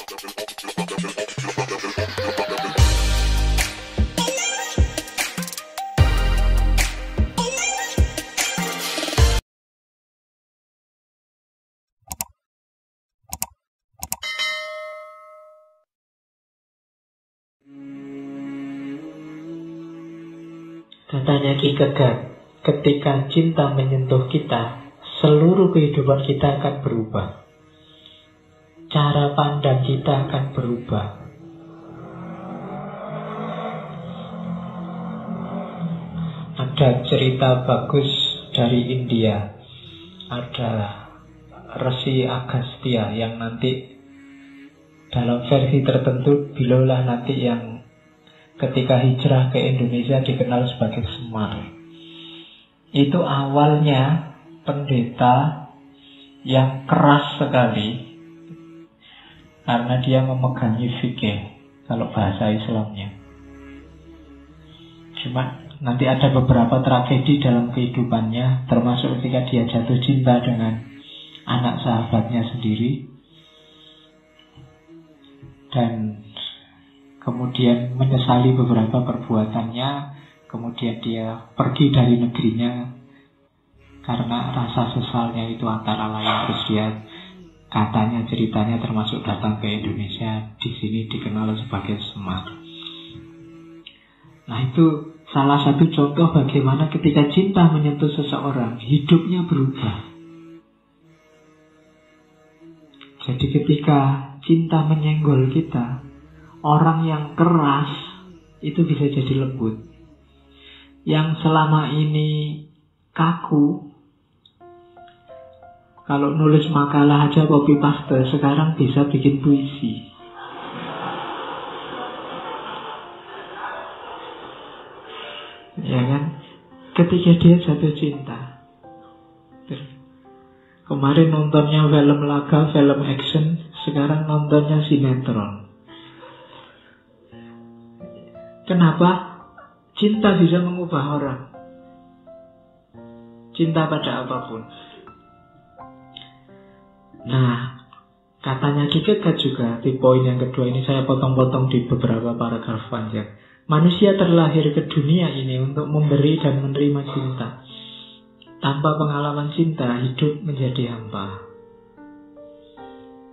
Katanya Ki Kegat, ketika cinta menyentuh kita, seluruh kehidupan kita akan berubah. Cara pandang kita akan berubah. Ada cerita bagus dari India. Ada Resi Agastya yang nanti dalam versi tertentu beliaulah nanti yang ketika hijrah ke Indonesia dikenal sebagai Semar. Itu awalnya pendeta yang keras sekali karena dia memegangi fikih, kalau bahasa Islamnya. Cuma nanti ada beberapa tragedi dalam kehidupannya, termasuk ketika dia jatuh cinta dengan anak sahabatnya sendiri, dan kemudian menyesali beberapa perbuatannya. Kemudian dia pergi dari negerinya karena rasa sesalnya itu antara lain. Terus dia katanya, ceritanya termasuk datang ke Indonesia. Di sini dikenal sebagai Semar. Nah, itu salah satu contoh bagaimana ketika cinta menyentuh seseorang, hidupnya berubah. Jadi ketika cinta menyenggol kita, orang yang keras itu bisa jadi lembut. Yang selama ini kaku, kalau nulis makalah aja copy paste, sekarang bisa bikin puisi. Ya kan? Ketika dia jatuh cinta. Kemarin nontonnya film laga, film action, sekarang nontonnya sinetron. Kenapa? Cinta bisa mengubah orang. Cinta pada apapun. Nah, katanya Ki Kegat juga di poin yang kedua ini, saya potong-potong di beberapa paragraf panjang. Manusia terlahir ke dunia ini untuk memberi dan menerima cinta. Tanpa pengalaman cinta, hidup menjadi hampa.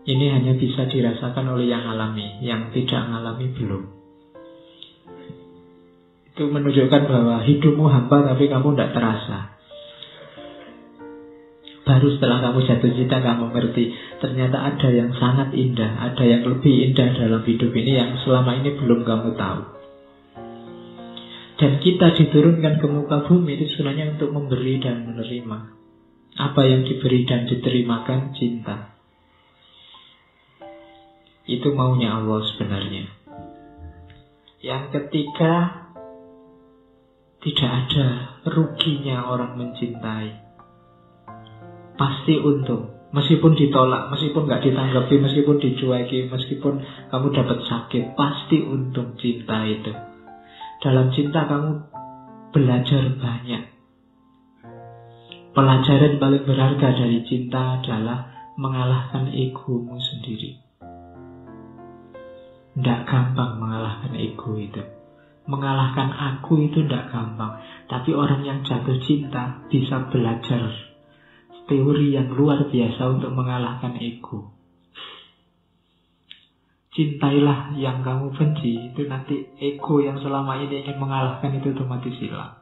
Ini hanya bisa dirasakan oleh yang alami, yang tidak mengalami belum. Itu menunjukkan bahwa hidupmu hampa tapi kamu tidak terasa. Baru setelah kamu jatuh cinta kamu ngerti, ternyata ada yang sangat indah, ada yang lebih indah dalam hidup ini yang selama ini belum kamu tahu. Dan kita diturunkan ke muka bumi itu sebenarnya untuk memberi dan menerima. Apa yang diberi dan diterimakan? Cinta. Itu maunya Allah sebenarnya. Yang ketiga, tidak ada ruginya orang mencintai. Pasti untung. Meskipun ditolak, meskipun gak ditanggapi, meskipun dicueki, meskipun kamu dapat sakit, pasti untung cinta itu. Dalam cinta kamu belajar banyak. Pelajaran paling berharga dari cinta adalah mengalahkan egomu sendiri. Tidak gampang mengalahkan ego itu. Mengalahkan aku itu tidak gampang. Tapi orang yang jatuh cinta bisa belajar teori yang luar biasa untuk mengalahkan ego. Cintailah yang kamu benci, itu nanti ego yang selama ini ingin mengalahkan itu otomatis hilang.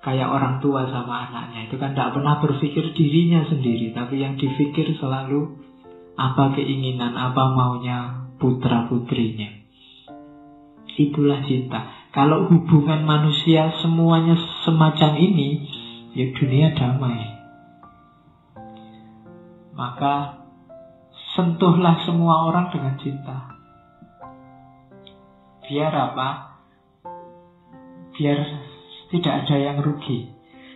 Kayak orang tua sama anaknya, itu kan tidak pernah berpikir dirinya sendiri, tapi yang dipikir selalu apa keinginan, apa maunya putra putrinya. Itulah cinta. Kalau hubungan manusia semuanya semacam ini, ya dunia damai. Maka sentuhlah semua orang dengan cinta. Biar apa? Biar tidak ada yang rugi.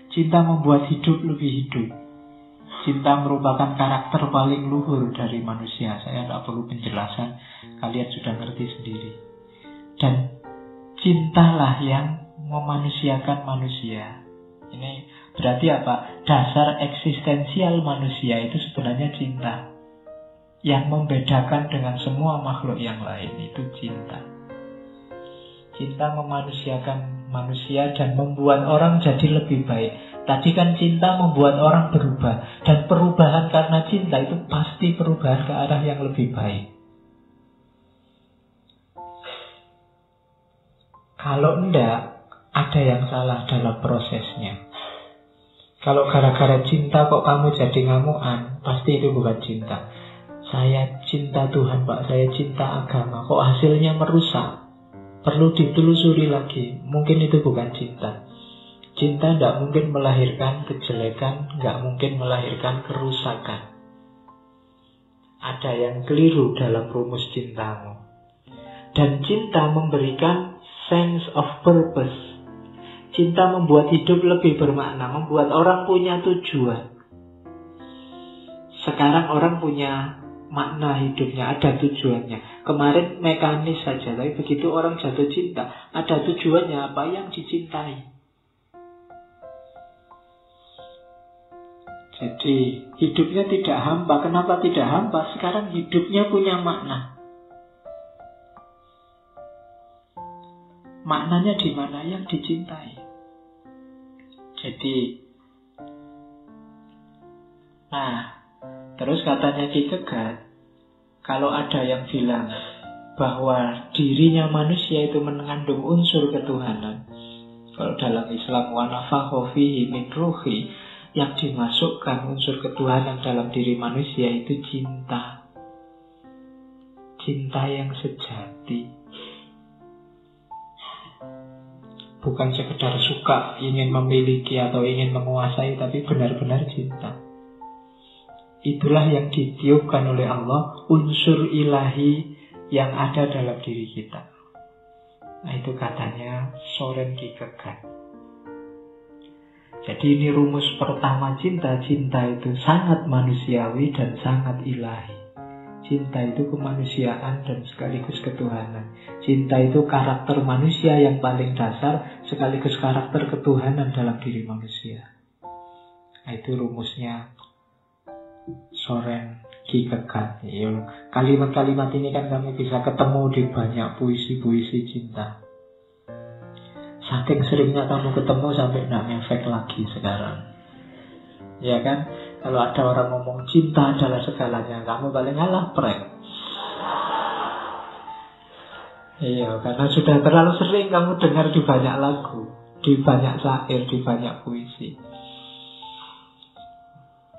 Cinta membuat hidup lebih hidup. Cinta merupakan karakter paling luhur dari manusia. Saya tidak perlu penjelasan, kalian sudah ngerti sendiri. Dan cintalah yang memanusiakan manusia. Ini berarti apa? Dasar eksistensial manusia itu sebenarnya cinta. Yang membedakan dengan semua makhluk yang lain itu cinta. Cinta memanusiakan manusia dan membuat orang jadi lebih baik. Tadi kan cinta membuat orang berubah. Dan perubahan karena cinta itu pasti perubahan ke arah yang lebih baik. Kalau enggak, ada yang salah dalam prosesnya. Kalau gara-gara cinta kok kamu jadi ngamuan, pasti itu bukan cinta. Saya cinta Tuhan, Pak, saya cinta agama, kok hasilnya merusak. Perlu ditelusuri lagi. Mungkin itu bukan cinta. Cinta tidak mungkin melahirkan kejelekan, nggak mungkin melahirkan kerusakan. Ada yang keliru dalam rumus cintamu. Dan cinta memberikan sense of purpose. Cinta membuat hidup lebih bermakna, membuat orang punya tujuan. Sekarang orang punya makna hidupnya, ada tujuannya. Kemarin mekanis saja, tapi begitu orang jatuh cinta, ada tujuannya apa yang dicintai. Jadi hidupnya tidak hampa. Kenapa tidak hampa? Sekarang hidupnya punya makna. Maknanya di mana? Yang dicintai. Jadi, terus katanya Ki Kegat, kalau ada yang bilang bahwa dirinya manusia itu mengandung unsur ketuhanan, kalau dalam Islam wa nafakha fihi min ruhi, yang dimasukkan unsur ketuhanan dalam diri manusia itu cinta. Cinta yang sejati. Bukan sekedar suka, ingin memiliki atau ingin menguasai, tapi benar-benar cinta. Itulah yang ditiupkan oleh Allah, unsur ilahi yang ada dalam diri kita. Nah, itu katanya Soren Kierkegaard. Jadi ini rumus pertama cinta. Cinta itu sangat manusiawi dan sangat ilahi. Cinta itu kemanusiaan dan sekaligus ketuhanan. Cinta itu karakter manusia yang paling dasar sekaligus karakter ketuhanan dalam diri manusia. Nah, itu rumusnya Soren Kierkegaard. Kalimat-kalimat ini kan kamu bisa ketemu di banyak puisi-puisi cinta. Saking seringnya kamu ketemu sampai tidak ngefek lagi sekarang. Ya kan? Kalau ada orang ngomong cinta adalah segalanya, kamu paling ngalah prank. Iya, karena sudah terlalu sering kamu dengar di banyak lagu, di banyak syair, di banyak puisi.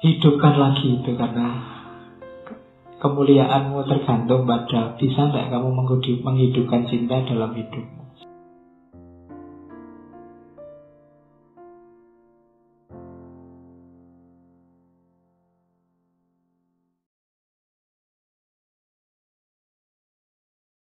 Hidupkan lagi itu, karena kemuliaanmu tergantung pada bisa tidak kamu menghidupkan cinta dalam hidupmu.